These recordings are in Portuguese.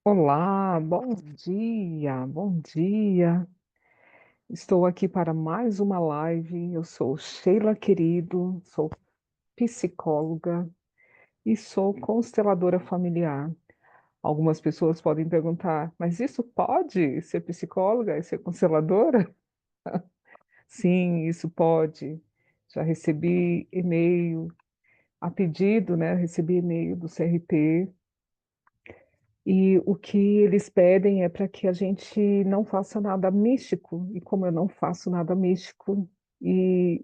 Olá, bom dia, bom dia. Estou aqui para mais uma live. Eu sou Sheila Querido, sou psicóloga e sou consteladora familiar. Algumas pessoas podem perguntar, mas isso pode ser psicóloga e ser consteladora? Sim, isso pode. Já recebi e-mail a pedido, né? Recebi e-mail do CRP. E o que eles pedem é para que a gente não faça nada místico. E como eu não faço nada místico, e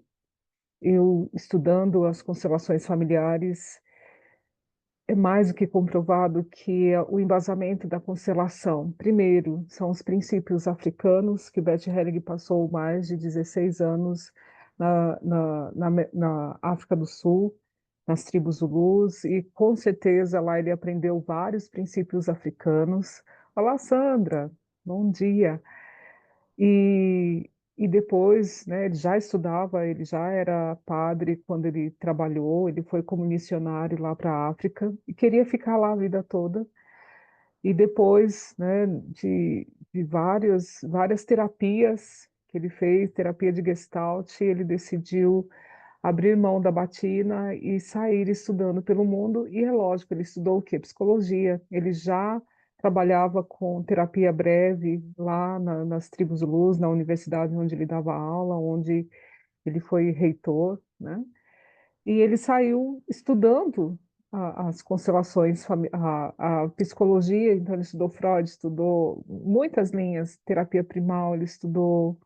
eu estudando as constelações familiares, é mais do que comprovado que o embasamento da constelação, primeiro, são os princípios africanos, que Bert Helling passou mais de 16 anos na África do Sul, nas tribos Zulus, e com certeza lá ele aprendeu vários princípios africanos. Olá, Sandra, bom dia. E depois, né, ele já estudava, ele já era padre quando ele trabalhou, ele foi como missionário lá para a África e queria ficar lá a vida toda. E depois, né, de várias terapias que ele fez, terapia de Gestalt, ele decidiu abrir mão da batina e sair estudando pelo mundo. E é lógico, ele estudou o quê? Psicologia. Ele já trabalhava com terapia breve lá nas tribos Luz, na universidade onde ele dava aula, onde ele foi reitor, né? E ele saiu estudando as constelações, a psicologia, então ele estudou Freud, estudou muitas linhas, terapia primal, ele estudou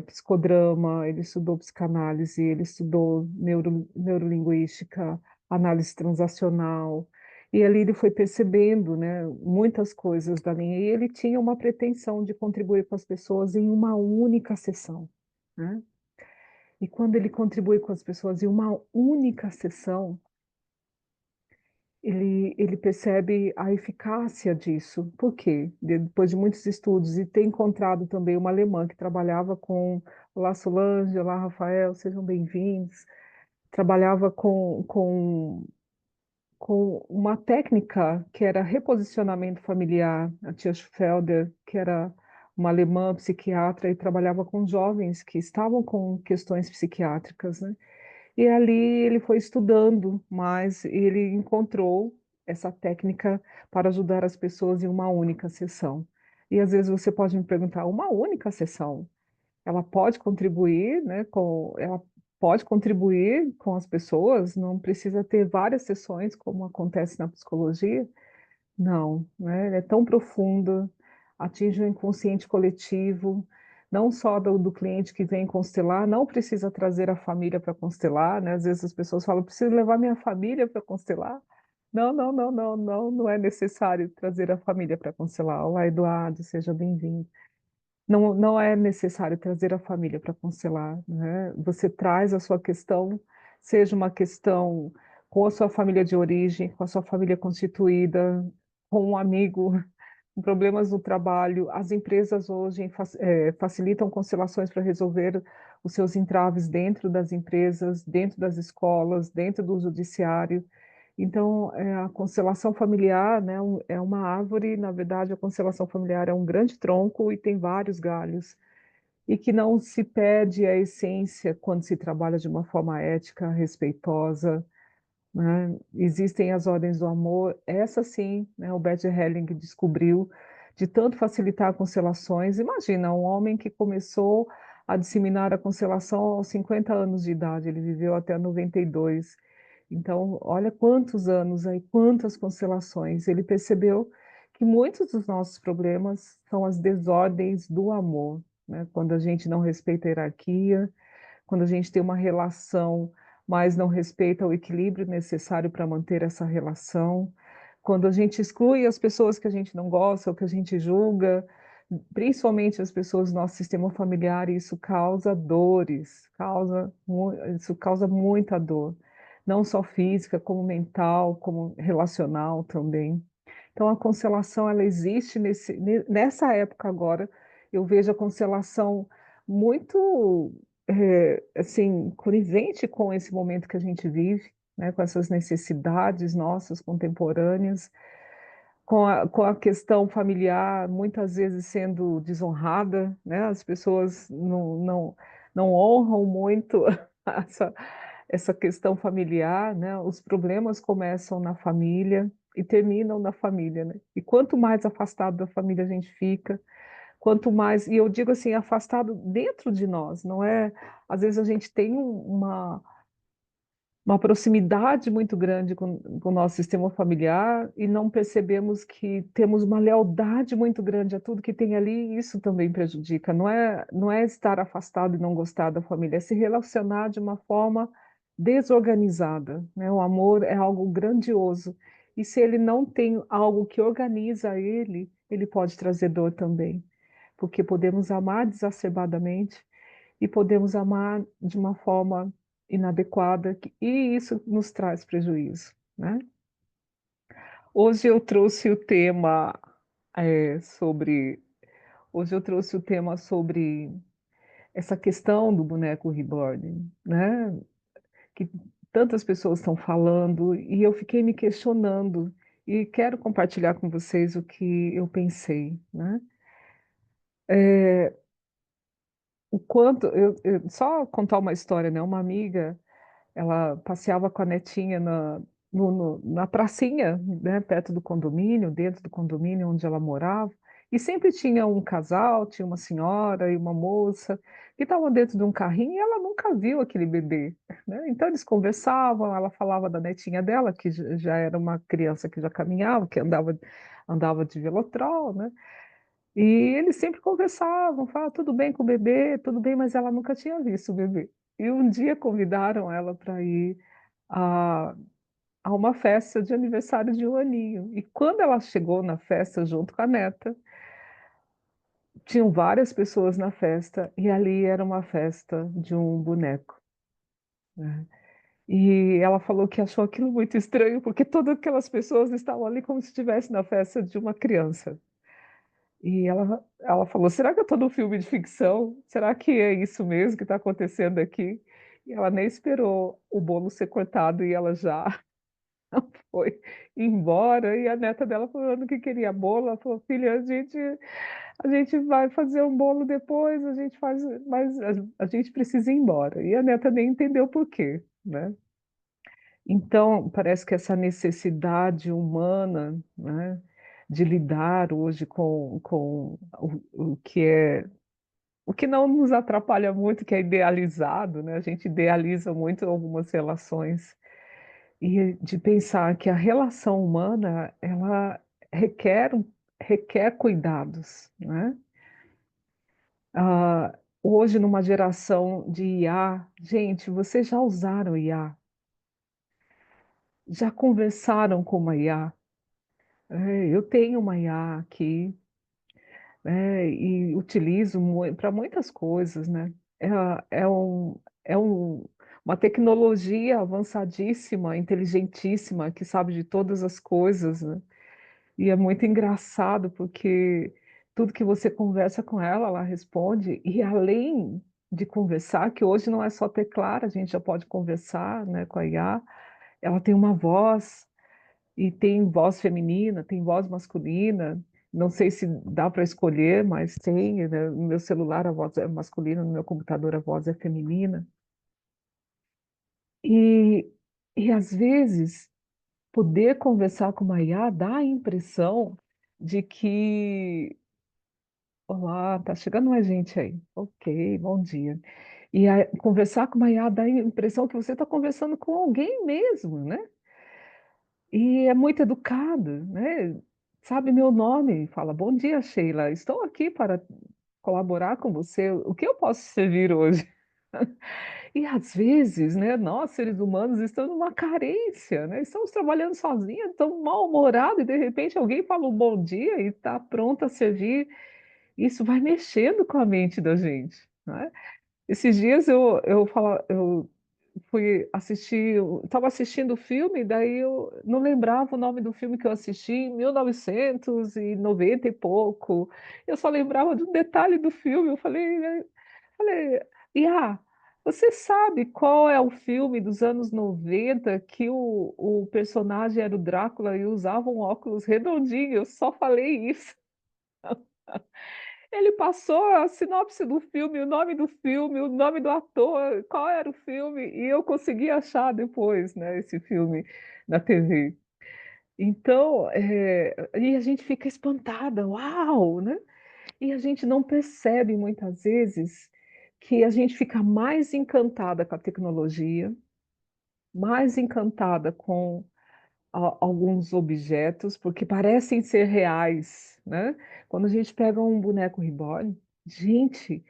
psicodrama, ele estudou psicanálise, ele estudou neurolinguística, análise transacional, e ali ele foi percebendo, né, muitas coisas da linha, e ele tinha uma pretensão de contribuir com as pessoas em uma única sessão, né? E quando ele contribui com as pessoas em uma única sessão, ele percebe a eficácia disso. Por quê? Depois de muitos estudos, e ter encontrado também uma alemã que trabalhava com... Olá, Solange, olá, Rafael, sejam bem-vindos. Trabalhava com uma técnica que era reposicionamento familiar, a tia Felder, que era uma alemã psiquiatra e trabalhava com jovens que estavam com questões psiquiátricas, né? E ali ele foi estudando mais e ele encontrou essa técnica para ajudar as pessoas em uma única sessão. E às vezes você pode me perguntar, uma única sessão, ela pode contribuir, né, ela pode contribuir com as pessoas, não precisa ter várias sessões como acontece na psicologia? Não, né? Ele é tão profundo, atinge o inconsciente coletivo, não só do cliente que vem constelar, não precisa trazer a família para constelar, né? Às vezes as pessoas falam, preciso levar minha família para constelar. Não, não, não, não, não, não é necessário trazer a família para constelar. Olá, Eduardo, seja bem-vindo. Não, não é necessário trazer a família para constelar, né? Você traz a sua questão, seja uma questão com a sua família de origem, com a sua família constituída, com um amigo, com problemas no trabalho. As empresas hoje facilitam constelações para resolver os seus entraves dentro das empresas, dentro das escolas, dentro do judiciário. Então, a constelação familiar, né, é uma árvore, na verdade, a constelação familiar é um grande tronco e tem vários galhos, e que não se perde a essência quando se trabalha de uma forma ética, respeitosa, né? Existem as ordens do amor, essa sim, né, o Bert Helling descobriu, de tanto facilitar constelações. Imagina, um homem que começou a disseminar a constelação aos 50 anos de idade, ele viveu até 92. Então, olha quantos anos aí, quantas constelações. Ele percebeu que muitos dos nossos problemas são as desordens do amor, né? Quando a gente não respeita a hierarquia, quando a gente tem uma relação, mas não respeita o equilíbrio necessário para manter essa relação, quando a gente exclui as pessoas que a gente não gosta ou que a gente julga, principalmente as pessoas do nosso sistema familiar, e isso causa dores, isso causa muita dor, não só física, como mental, como relacional também. Então, a constelação, ela existe nessa época agora, eu vejo a constelação muito assim, conivente com esse momento que a gente vive, né, com essas necessidades nossas contemporâneas, com a questão familiar muitas vezes sendo desonrada, né? As pessoas não honram muito essa, essa questão familiar, né? Os problemas começam na família e terminam na família, né? E quanto mais afastado da família a gente fica, quanto mais, e eu digo assim, afastado dentro de nós, não é? Às vezes a gente tem uma proximidade muito grande com o nosso sistema familiar e não percebemos que temos uma lealdade muito grande a tudo que tem ali, e isso também prejudica. Não é estar afastado e não gostar da família, é se relacionar de uma forma desorganizada, né? O amor é algo grandioso. E se ele não tem algo que organiza ele, ele pode trazer dor também, porque podemos amar exacerbadamente e podemos amar de uma forma inadequada, e isso nos traz prejuízo, né? Hoje eu trouxe o tema sobre. Hoje eu trouxe o tema sobre essa questão do boneco reborn, né? Que tantas pessoas estão falando e eu fiquei me questionando e quero compartilhar com vocês o que eu pensei, né? O quanto só contar uma história, né? Uma amiga, ela passeava com a netinha na pracinha, né, perto do condomínio, dentro do condomínio onde ela morava, e sempre tinha um casal, tinha uma senhora e uma moça que estavam dentro de um carrinho e ela nunca viu aquele bebê, né? Então eles conversavam, ela falava da netinha dela, que já era uma criança que já caminhava, que andava de velotrol, né? E eles sempre conversavam, falavam, tudo bem com o bebê, tudo bem, mas ela nunca tinha visto o bebê. E um dia convidaram ela para ir a, a uma festa de aniversário de um aninho. E quando ela chegou na festa junto com a neta, tinham várias pessoas na festa e ali era uma festa de um boneco, né? E ela falou que achou aquilo muito estranho, porque todas aquelas pessoas estavam ali como se estivesse na festa de uma criança. E ela falou: será que eu estou num filme de ficção? Será que é isso mesmo que está acontecendo aqui? E ela nem esperou o bolo ser cortado e ela já foi embora. E a neta dela falando que queria bolo. Ela falou: filha, a gente vai fazer um bolo depois, a gente faz, mas a gente precisa ir embora. E a neta nem entendeu por quê, né? Então, parece que essa necessidade humana, né, de lidar hoje com o que não nos atrapalha muito, que é idealizado, né? A gente idealiza muito algumas relações e de pensar que a relação humana, ela requer, requer cuidados, né? Hoje, numa geração de IA, gente, vocês já usaram IA? Já conversaram com uma IA? Eu tenho uma IA aqui, né, e utilizo para muitas coisas, né? É, é uma tecnologia avançadíssima, inteligentíssima, que sabe de todas as coisas, né? E é muito engraçado porque tudo que você conversa com ela, ela responde, e além de conversar, que hoje não é só teclar, a gente já pode conversar, né, com a IA, ela tem uma voz. E tem voz feminina, tem voz masculina. Não sei se dá para escolher, mas tem, né? No meu celular a voz é masculina, no meu computador a voz é feminina. E, e às vezes poder conversar com uma IA dá a impressão de que, olá, tá chegando mais gente aí. Ok, bom dia. Conversar com uma IA dá a impressão que você está conversando com alguém mesmo, né? E é muito educado, né? Sabe meu nome, fala: bom dia, Sheila, estou aqui para colaborar com você. O que eu posso servir hoje? E às vezes, né, nós, seres humanos, estamos numa carência, né? Estamos trabalhando sozinhos, estamos mal-humorados, e de repente alguém fala um bom dia e está pronto a servir. Isso vai mexendo com a mente da gente, né? Esses dias eu fui assistir, estava assistindo o filme, daí eu não lembrava o nome do filme que eu assisti em 1990 e pouco. Eu só lembrava de um detalhe do filme. Eu falei, Iá, Você sabe qual é o filme dos anos 90 que o personagem era o Drácula e usava um óculos redondinho? Eu só falei isso. Ele passou a sinopse do filme, o nome do ator, qual era o filme, e eu consegui achar depois, né, esse filme na TV. Então, e a gente fica espantada, uau, né? E a gente não percebe muitas vezes que a gente fica mais encantada com a tecnologia, mais encantada com alguns objetos, porque parecem ser reais, né? Quando a gente pega um boneco reborn, gente,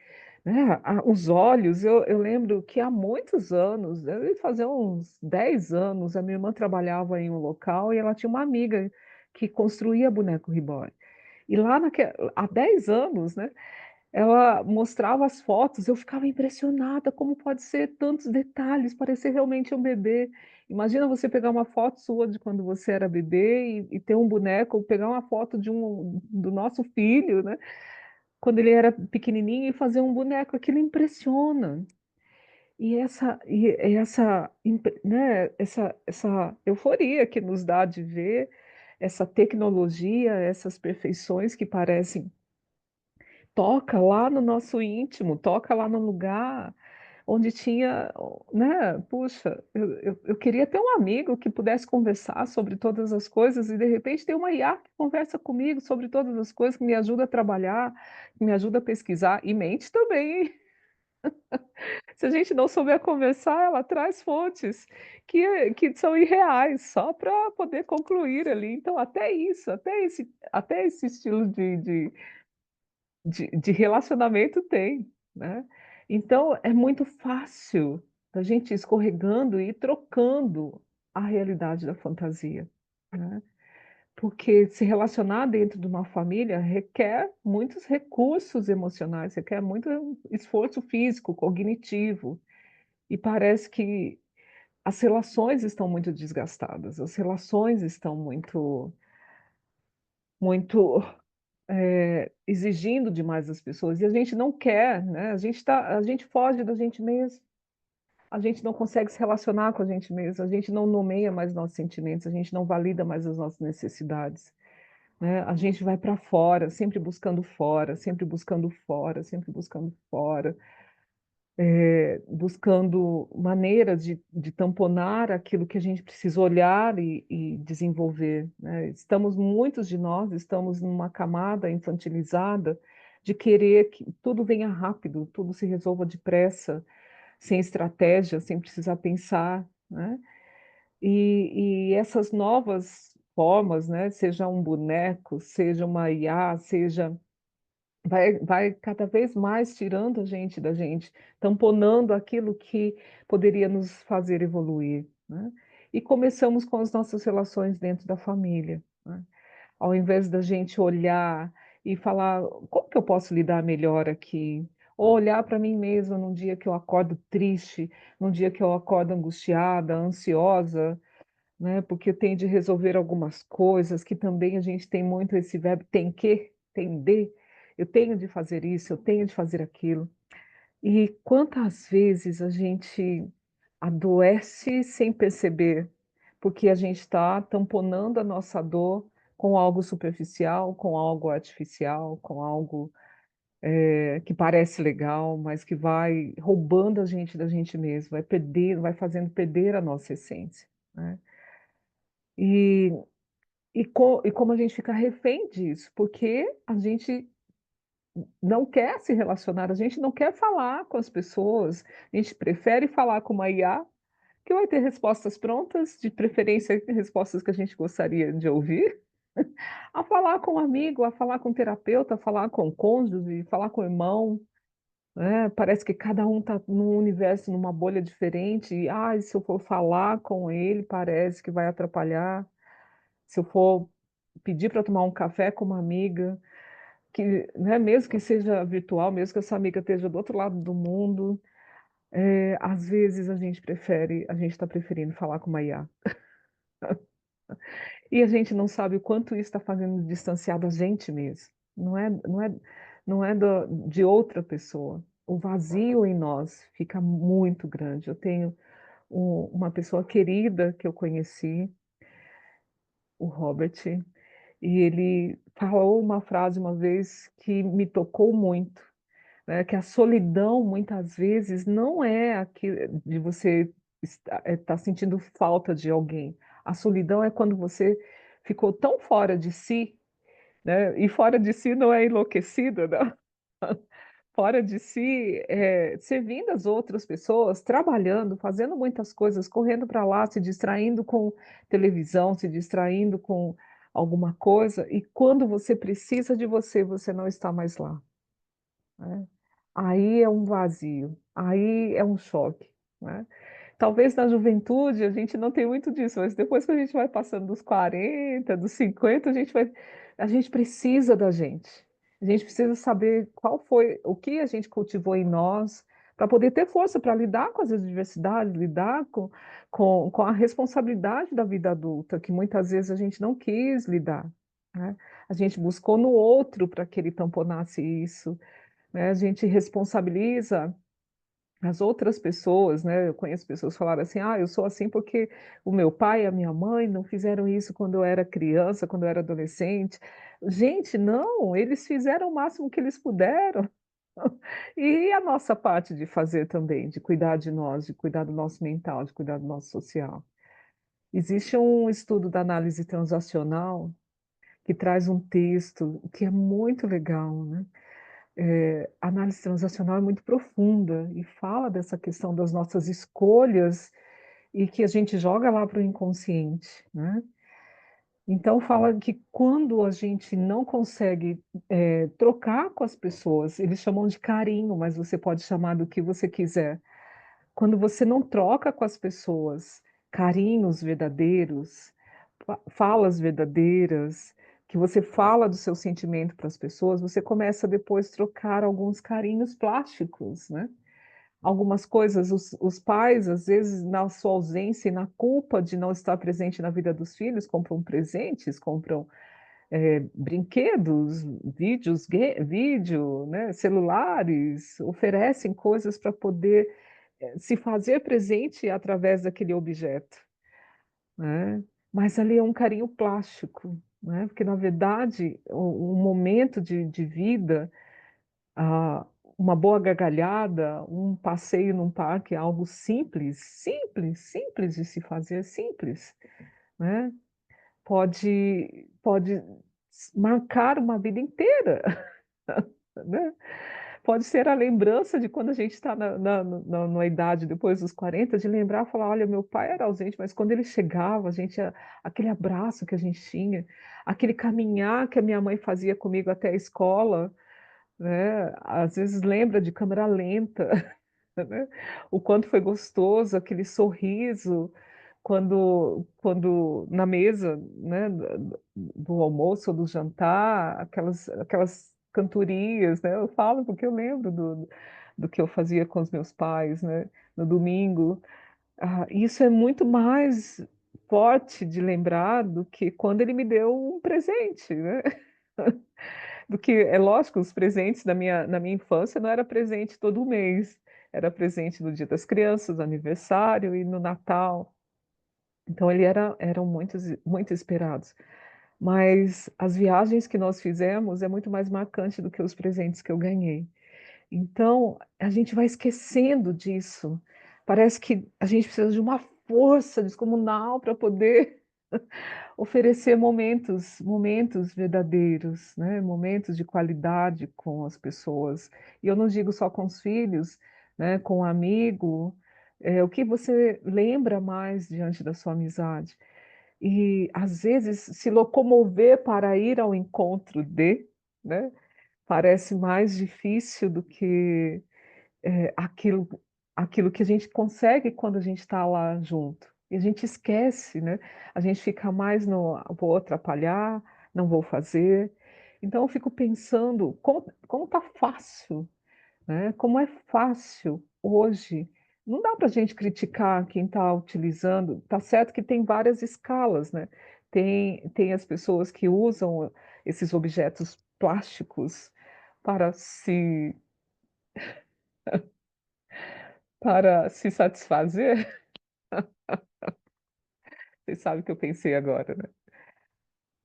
né, os olhos, eu lembro que há muitos anos, deve fazer uns 10 anos, a minha irmã trabalhava em um local e ela tinha uma amiga que construía boneco reborn. E lá há 10 anos, né? Ela mostrava as fotos, eu ficava impressionada, como pode ser tantos detalhes, parecer realmente um bebê. Imagina você pegar uma foto sua de quando você era bebê e ter um boneco, ou pegar uma foto do nosso filho, né, quando ele era pequenininho e fazer um boneco, aquilo impressiona. Né, essa euforia que nos dá de ver essa tecnologia, essas perfeições que parecem toca lá no nosso íntimo, toca lá no lugar onde tinha, né, puxa, eu queria ter um amigo que pudesse conversar sobre todas as coisas e de repente tem uma IA que conversa comigo sobre todas as coisas, que me ajuda a trabalhar, que me ajuda a pesquisar e mente também, hein? Se a gente não souber conversar, ela traz fontes que são irreais, só para poder concluir ali. Então até isso, até esse estilo de relacionamento tem, né. Então é muito fácil da gente ir escorregando e ir trocando a realidade da fantasia, né. Porque se relacionar dentro de uma família requer muitos recursos emocionais, requer muito esforço físico, cognitivo, e parece que as relações estão muito desgastadas, as relações estão muito exigindo demais das pessoas e a gente não quer, né, a gente foge da gente mesmo, a gente não consegue se relacionar com a gente mesmo, a gente não nomeia mais nossos sentimentos, a gente não valida mais as nossas necessidades, né, a gente vai para fora, sempre buscando fora, sempre buscando fora, sempre buscando fora. Buscando maneiras de tamponar aquilo que a gente precisa olhar e desenvolver, né. Muitos de nós estamos numa camada infantilizada de querer que tudo venha rápido, tudo se resolva depressa, sem estratégia, sem precisar pensar, né. E essas novas formas, né, seja um boneco, seja uma IA, seja vai cada vez mais tirando a gente da gente, tamponando aquilo que poderia nos fazer evoluir, né. E começamos com as nossas relações dentro da família, né. Ao invés da gente olhar e falar: "Como que eu posso lidar melhor aqui?" Ou olhar para mim mesma num dia que eu acordo triste, num dia que eu acordo angustiada, ansiosa, né, porque eu tenho de resolver algumas coisas, que também a gente tem muito esse verbo tem que, tem de, eu tenho de fazer isso, eu tenho de fazer aquilo. E quantas vezes a gente adoece sem perceber, porque a gente está tamponando a nossa dor com algo superficial, com algo artificial, com algo, que parece legal, mas que vai roubando a gente da gente mesmo, vai fazendo perder a nossa essência, né. E e como a gente fica refém disso, porque a gente não quer se relacionar, a gente não quer falar com as pessoas, a gente prefere falar com uma IA, que vai ter respostas prontas, de preferência respostas que a gente gostaria de ouvir, a falar com um amigo, a falar com um terapeuta, a falar com o cônjuge, falar com o irmão, né, parece que cada um está num universo, numa bolha diferente e: "Ai, se eu for falar com ele, parece que vai atrapalhar". Se eu for pedir para tomar um café com uma amiga, que, né, mesmo que seja virtual, mesmo que essa amiga esteja do outro lado do mundo, às vezes a gente está preferindo falar com uma IA. E a gente não sabe o quanto isso está fazendo distanciar da gente mesmo, não é de outra pessoa. o vazio em nós fica muito grande. Eu tenho uma pessoa querida que eu conheci, o Robert, e ele falou uma frase uma vez que me tocou muito, né, que a solidão muitas vezes não é aquilo de você estar sentindo falta de alguém. A solidão é quando você ficou tão fora de si, né, e fora de si não é enlouquecida, não. Fora de si, servindo as outras pessoas, trabalhando, fazendo muitas coisas, correndo para lá, se distraindo com televisão, se distraindo com alguma coisa, e quando você precisa de você, você não está mais lá, né. Aí é um vazio, aí é um choque, né. Talvez na juventude a gente não tenha muito disso, mas depois que a gente vai passando dos 40, dos 50, a gente precisa da gente. A gente precisa saber qual foi o que a gente cultivou em nós, para poder ter força para lidar com as adversidades, lidar com a responsabilidade da vida adulta, que muitas vezes a gente não quis lidar, né. A gente buscou no outro para que ele tamponasse isso, né, a gente responsabiliza as outras pessoas, né, eu conheço pessoas que falaram assim: "Ah, eu sou assim porque o meu pai e a minha mãe não fizeram isso quando eu era criança, quando eu era adolescente". Gente, não, eles fizeram o máximo que eles puderam. E a nossa parte de fazer também, de cuidar de nós, de cuidar do nosso mental, de cuidar do nosso social. Existe um estudo da análise transacional que traz um texto que é muito legal, né. A análise transacional é muito profunda e fala dessa questão das nossas escolhas e que a gente joga lá para o inconsciente, né. Então fala que quando a gente não consegue, trocar com as pessoas, eles chamam de carinho, mas você pode chamar do que você quiser. Quando você não troca com as pessoas carinhos verdadeiros, falas verdadeiras, que você fala do seu sentimento para as pessoas, você começa depois trocar alguns carinhos plásticos, né. Algumas coisas os pais, às vezes, na sua ausência e na culpa de não estar presente na vida dos filhos, compram presentes, compram, brinquedos, vídeo, né, celulares, oferecem coisas para poder, se fazer presente através daquele objeto, né. Mas ali é um carinho plástico, né, porque na verdade o momento de vida, ah, uma boa gargalhada, um passeio num parque é algo simples, simples, simples de se fazer, simples, né, pode marcar uma vida inteira, né. Pode ser a lembrança de quando a gente está na idade depois dos 40, de lembrar, falar: "Olha, meu pai era ausente, mas quando ele chegava, a gente aquele abraço que a gente tinha, aquele caminhar que a minha mãe fazia comigo até a escola", né, às vezes lembra de câmera lenta, né, o quanto foi gostoso aquele sorriso quando na mesa, né, do almoço ou do jantar, aquelas cantorias, né, eu falo porque eu lembro do que eu fazia com os meus pais, né, no domingo. Ah, isso é muito mais forte de lembrar do que quando ele me deu um presente, né. Do que é lógico, os presentes na minha infância não era presente todo mês, era presente no Dia das Crianças, no aniversário e no Natal. Então ele eram muito esperados. Mas as viagens que nós fizemos é muito mais marcante do que os presentes que eu ganhei. Então, a gente vai esquecendo disso. Parece que a gente precisa de uma força descomunal para poder oferecer momentos verdadeiros, né, momentos de qualidade com as pessoas. E eu não digo só com os filhos, né, com o amigo, o que você lembra mais diante da sua amizade. E, às vezes, se locomover para ir ao encontro de, né, parece mais difícil do que, aquilo que a gente consegue quando a gente está lá junto. E a gente esquece, né, a gente fica mais no: "Ah, vou atrapalhar, não vou fazer". Então eu fico pensando como tá fácil, né, como é fácil hoje. Não dá para a gente criticar quem está utilizando, tá certo que tem várias escalas, né, tem as pessoas que usam esses objetos plásticos para se para se satisfazer. Você sabe o que eu pensei agora, né?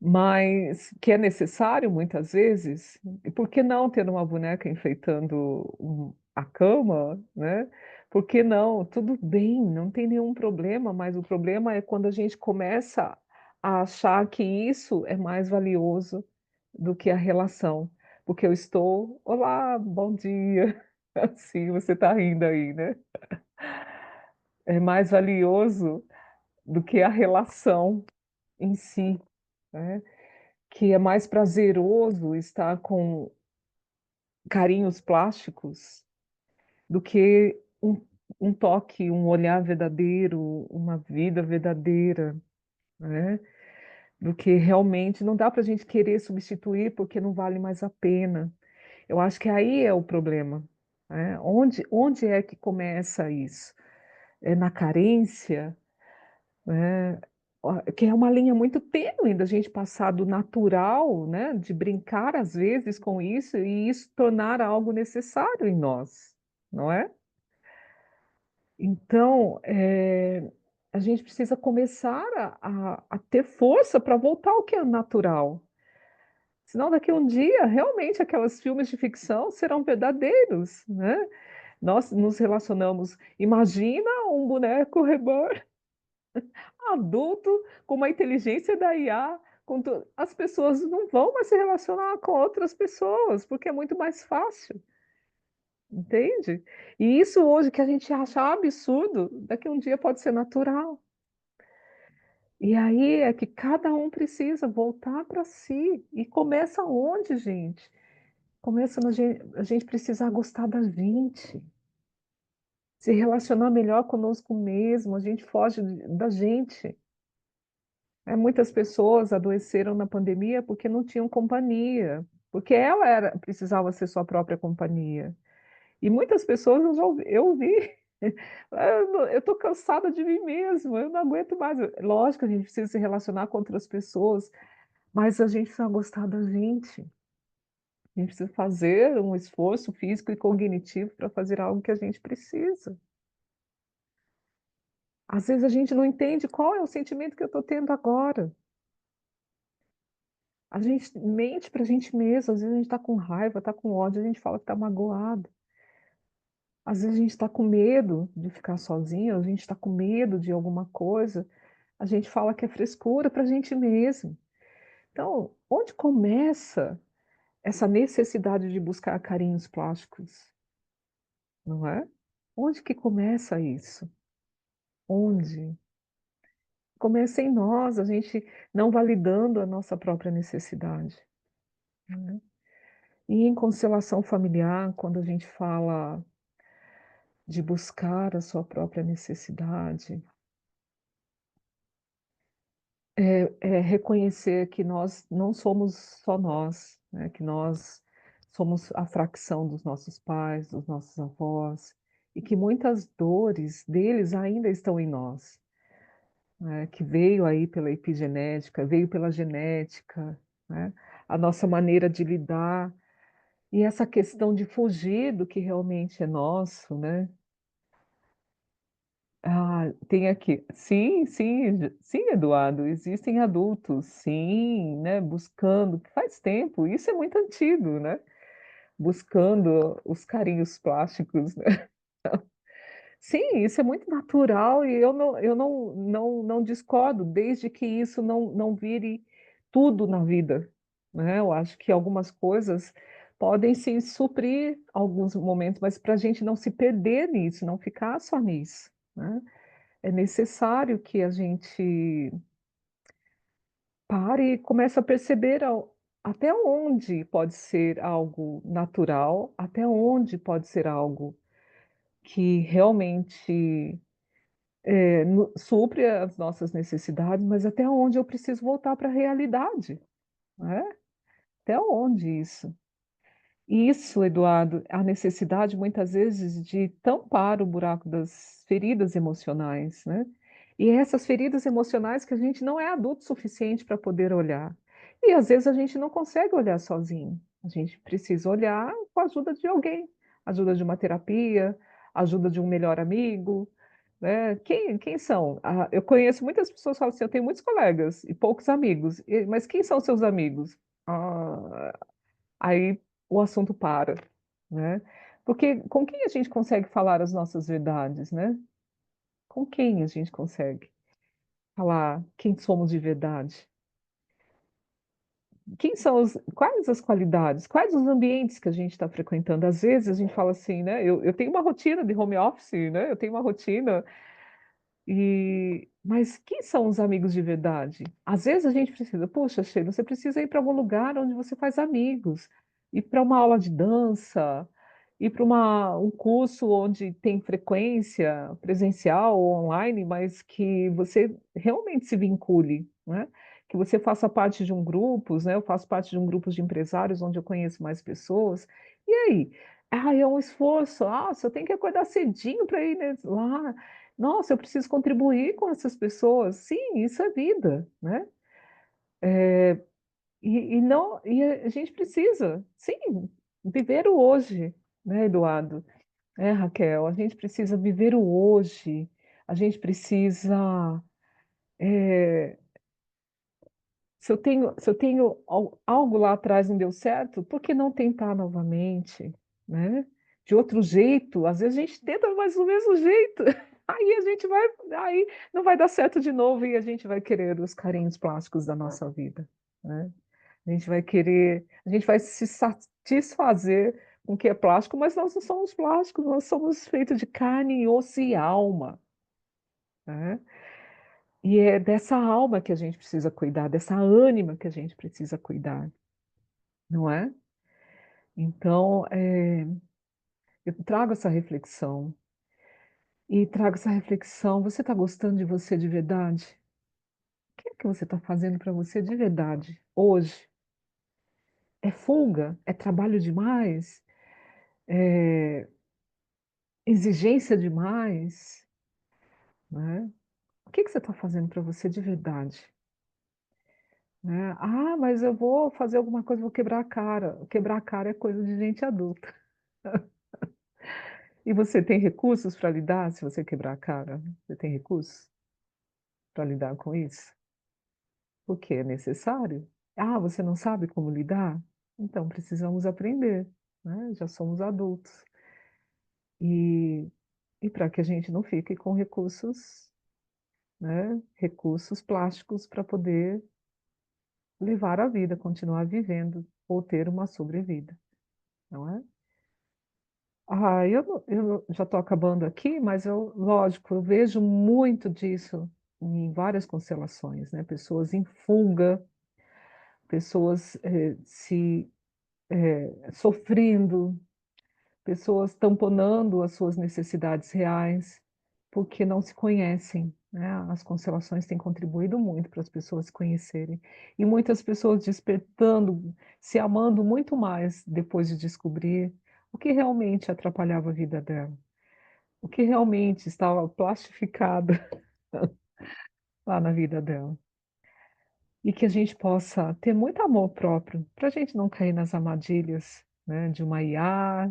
Mas que é necessário muitas vezes, e por que não ter uma boneca enfeitando a cama, né? Por que não? Tudo bem, não tem nenhum problema, mas o problema é quando a gente começa a achar que isso é mais valioso do que a relação. Porque eu estou, olá, bom dia. Sim, você está rindo aí, né? É mais valioso do que a relação em si, né? Que é mais prazeroso estar com carinhos plásticos do que um toque, um olhar verdadeiro, uma vida verdadeira, né? Do que realmente não dá para a gente querer substituir porque não vale mais a pena. Eu acho que aí é o problema, né? Onde é que começa isso? É na carência, né? Que é uma linha muito tênue da gente passar do natural, né, de brincar às vezes com isso e isso tornar algo necessário em nós, não é? Então, a gente precisa começar a ter força para voltar ao que é natural. Senão, daqui a um dia, realmente, aquelas filmes de ficção serão verdadeiros, né? Nós nos relacionamos. Imagina um boneco reborn adulto com uma inteligência da IA, as pessoas não vão mais se relacionar com outras pessoas, porque é muito mais fácil, entende? E isso hoje que a gente acha absurdo, daqui a um dia pode ser natural. E aí é que cada um precisa voltar para si. E começa onde, gente? Começa na a gente precisar gostar da gente, se relacionar melhor conosco mesmo, a gente foge da gente. Muitas pessoas adoeceram na pandemia porque não tinham companhia, porque ela precisava ser sua própria companhia. E muitas pessoas eu ouvi, eu estou cansada de mim mesma, eu não aguento mais. Lógico, a gente precisa se relacionar com outras pessoas, mas a gente precisa gostar da gente. A gente precisa fazer um esforço físico e cognitivo para fazer algo que a gente precisa. Às vezes a gente não entende qual é o sentimento que eu estou tendo agora. A gente mente para a gente mesmo, às vezes a gente está com raiva, está com ódio, a gente fala que está magoado. Às vezes a gente está com medo de ficar sozinho, a gente está com medo de alguma coisa, a gente fala que é frescura para a gente mesmo. Então, onde começa essa necessidade de buscar carinhos plásticos, não é? Onde que começa isso? Onde? Começa em nós, a gente não validando a nossa própria necessidade, né? E em constelação familiar, quando a gente fala de buscar a sua própria necessidade, é reconhecer que nós não somos só nós, né, que nós somos a fracção dos nossos pais, dos nossos avós, e que muitas dores deles ainda estão em nós, né, que veio aí pela epigenética, veio pela genética, né, a nossa maneira de lidar, e essa questão de fugir do que realmente é nosso, né? Ah, tem aqui. Sim, sim, sim, Eduardo, existem adultos, sim, né, buscando, faz tempo, isso é muito antigo, né? Buscando os carinhos plásticos, né? Sim, isso é muito natural e eu não discordo, desde que isso não vire tudo na vida, né? Eu acho que algumas coisas podem sim suprir alguns momentos, mas para a gente não se perder nisso, não ficar só nisso, né? É necessário que a gente pare e comece a perceber até onde pode ser algo natural, até onde pode ser algo que realmente supre as nossas necessidades, mas até onde eu preciso voltar para a realidade, né? Até onde isso? Isso, Eduardo, a necessidade muitas vezes de tampar o buraco das feridas emocionais, né? E é essas feridas emocionais que a gente não é adulto o suficiente para poder olhar. E às vezes a gente não consegue olhar sozinho. A gente precisa olhar com a ajuda de alguém. ajuda de uma terapia, ajuda de um melhor amigo, né? Quem são? Ah, eu conheço muitas pessoas que falam assim: "Eu tenho muitos colegas e poucos amigos", mas quem são seus amigos? Ah, aí o assunto para, né? Porque com quem a gente consegue falar as nossas verdades, né? Com quem a gente consegue falar quem somos de verdade? Quem são os quais as qualidades, quais os ambientes que a gente está frequentando? Às vezes a gente fala assim, né, eu tenho uma rotina de home office, né, eu tenho uma rotina, mas quem são os amigos de verdade? Às vezes a gente precisa, poxa, Sheila, você precisa ir para algum lugar onde você faz amigos, ir para uma aula de dança, ir para um curso onde tem frequência presencial ou online, mas que você realmente se vincule, né? Que você faça parte de um grupos, né? Eu faço parte de um grupo de empresários onde eu conheço mais pessoas. E aí? Ah, é um esforço. Ah, eu tenho que acordar cedinho para ir lá. Nossa, eu preciso contribuir com essas pessoas. Sim, isso é vida, né. A gente precisa, sim, viver o hoje, né, Eduardo, Raquel, a gente precisa viver o hoje, a gente precisa, eh se eu tenho algo lá atrás não deu certo, por que não tentar novamente, né? De outro jeito, às vezes a gente tenta, mas do mesmo jeito, aí não vai dar certo de novo e a gente vai querer os carinhos plásticos da nossa vida, né? A gente vai se satisfazer com o que é plástico, mas nós não somos plásticos, nós somos feitos de carne, osso e alma, né? E é dessa alma que a gente precisa cuidar, dessa ânima que a gente precisa cuidar, não é? Então, eu trago essa reflexão, você está gostando de você de verdade? O que é que você está fazendo para você de verdade, hoje? É fuga? É trabalho demais? É exigência demais? Né? O que que você está fazendo para você de verdade? Né? Ah, mas eu vou fazer alguma coisa, vou quebrar a cara. Quebrar a cara é coisa de gente adulta. E você tem recursos para lidar se você quebrar a cara? Você tem recursos para lidar com isso? Porque é necessário. Ah, você não sabe como lidar? Então precisamos aprender, né? Já somos adultos. E, e para que a gente não fique com recursos, né? Recursos plásticos para poder levar a vida, continuar vivendo ou ter uma sobrevida, não é? Ah, eu já estou acabando aqui, mas lógico, eu vejo muito disso em várias constelações, né? Pessoas em fuga, pessoas sofrendo, pessoas tamponando as suas necessidades reais, porque não se conhecem, né? As constelações têm contribuído muito para as pessoas se conhecerem. E muitas pessoas despertando, se amando muito mais depois de descobrir o que realmente atrapalhava a vida dela. O que realmente estava plastificado lá na vida dela. E que a gente possa ter muito amor próprio, para a gente não cair nas armadilhas, né, de uma IA,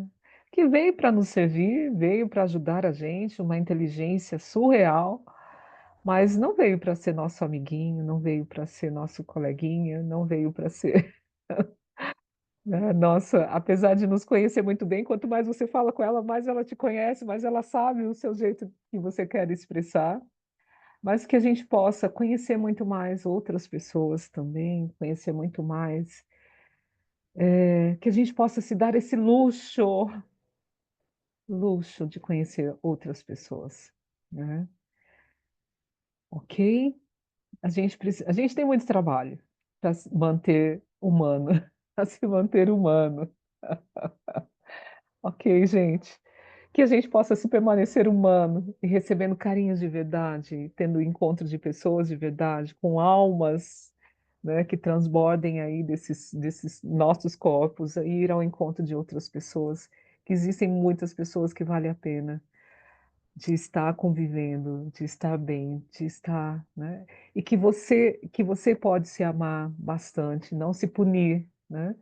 que veio para nos servir, veio para ajudar a gente, uma inteligência surreal, mas não veio para ser nosso amiguinho, não veio para ser nosso coleguinha, não veio para ser, né, nossa, apesar de nos conhecer muito bem, quanto mais você fala com ela, mais ela te conhece, mais ela sabe o seu jeito que você quer expressar. Mas que a gente possa conhecer muito mais outras pessoas também, conhecer muito mais, que a gente possa se dar esse luxo de conhecer outras pessoas, né, ok? A gente tem muito trabalho para se manter humano, para se manter humano. Ok, gente. Que a gente possa se permanecer humano e recebendo carinhos de verdade, tendo encontro de pessoas de verdade, com almas, né, que transbordem aí desses nossos corpos, e ir ao encontro de outras pessoas, que existem muitas pessoas que vale a pena de estar convivendo, de estar bem, de estar, né, e que você pode se amar bastante, não se punir, né,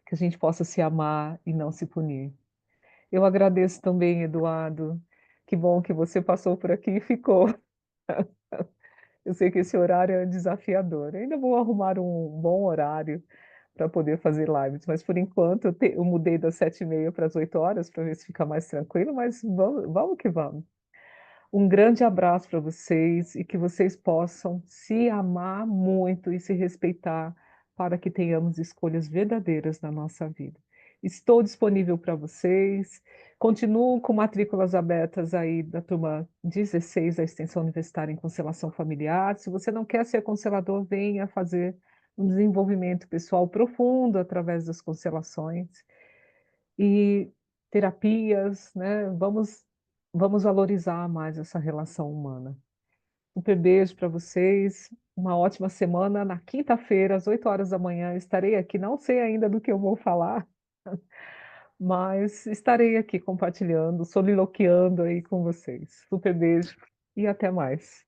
que a gente possa se amar e não se punir. Eu agradeço também, Eduardo. Que bom que você passou por aqui e ficou. Eu sei que esse horário é desafiador. Ainda vou arrumar um bom horário para poder fazer lives, mas por enquanto eu mudei das 7h30 para as 8 horas para ver se fica mais tranquilo, mas vamos que vamos. Um grande abraço para vocês e que vocês possam se amar muito e se respeitar para que tenhamos escolhas verdadeiras na nossa vida. Estou disponível para vocês. Continuo com matrículas abertas aí da turma 16 da extensão universitária em constelação familiar. Se você não quer ser constelador, venha fazer um desenvolvimento pessoal profundo através das constelações e terapias, né, vamos valorizar mais essa relação humana. Super beijo para vocês, uma ótima semana. Na quinta-feira, às 8 horas da manhã, estarei aqui, não sei ainda do que eu vou falar, mas estarei aqui compartilhando, soliloquiando aí com vocês. Super beijo e até mais.